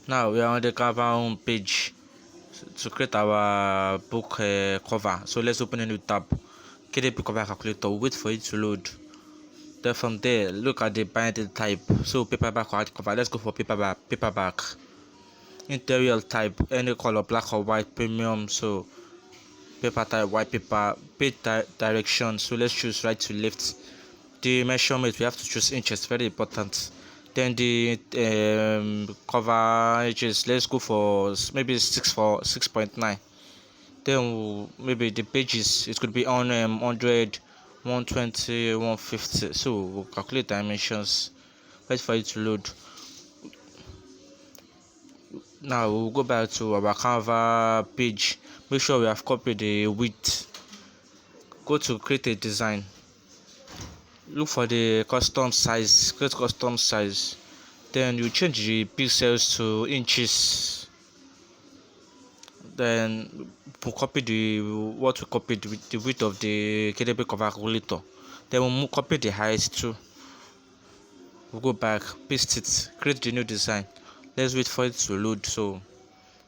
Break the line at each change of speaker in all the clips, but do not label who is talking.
Now we are on the cover home page to create our book cover. So let's open a new tab. KDP cover calculator. Wait for it to load. Then from there, look at the binding type. So paperback or hardcover. Let's go for paperback. Interior type, any color, black or white, premium. So paper type, white paper. Page direction. So let's choose right to left. The measurement, we have to choose inches, very important. Then the cover inches, let's go for maybe 6.9. Then maybe the pages, it could be on 100, 120, 150. So we'll calculate dimensions. Wait for it to load. Now we'll go back to our cover page. Make sure we have copied the width. Go to create a design. Look for the custom size. Create custom size. Then you change the pixels to inches. Then we'll copy the width of the KDP cover calculator. Then we'll copy the height too. We'll go back, paste it, create the new design. Let's wait for it to load. So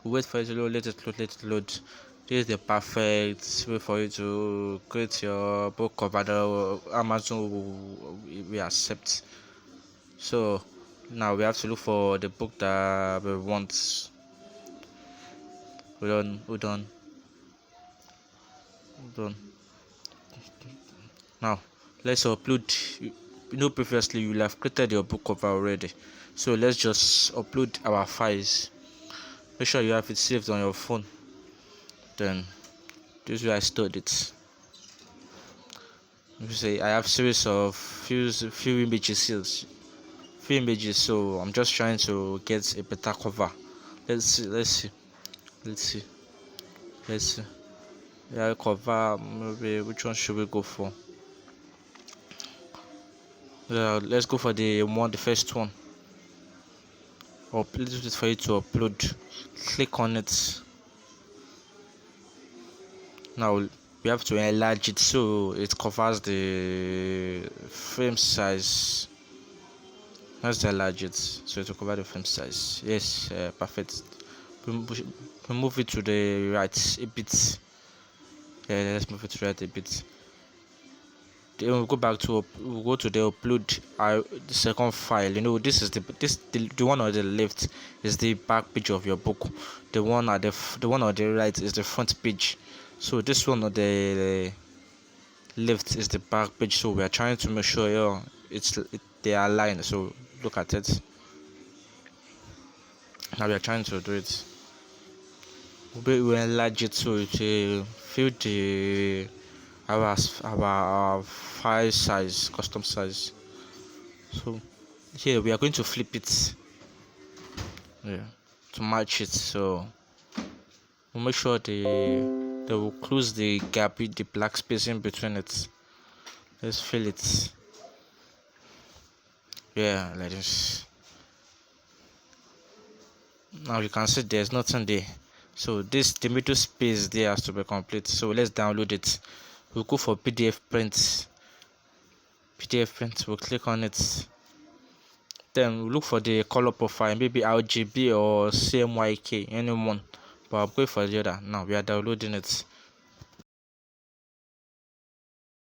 we'll wait for it to load. Let it load. This is the perfect way for you to create your book cover that Amazon will accept. So now we have to look for the book that we want. Hold on. Now let's upload. You know, previously you will have created your book cover already. So let's just upload our files. Make sure you have it saved on your phone. Then this is where I stored it. You say I have series of few images, so I'm just trying to get a better cover. Let's see. Yeah, cover, maybe which one should we go for? Let's go for the first one. Let's wait for it to upload. Click on it. Now we have to enlarge it so it covers the frame size. Let's enlarge it so it will cover the frame size. Yes, perfect. We move it to the right a bit. Yeah, let's move it to the right a bit. Then we'll go to the upload the second file. You know, this is the one on the left is the back page of your book. The one on the right is the front page. So this one on the left is the back page. So we are trying to make sure they are aligned. So look at it. Now we are trying to do it. We'll enlarge it so it will fit our file size, custom size. So here we are going to flip it, to match it. So we'll make sure they will close the gap with the black space in between it. Let's fill it. Yeah, like this. Now you can see there's nothing there. So the middle space there has to be complete. So let's download it. We'll go for PDF print. We'll click on it. Then we'll look for the color profile, maybe RGB or CMYK, anyone. But I'm going for the other. Now we are downloading it.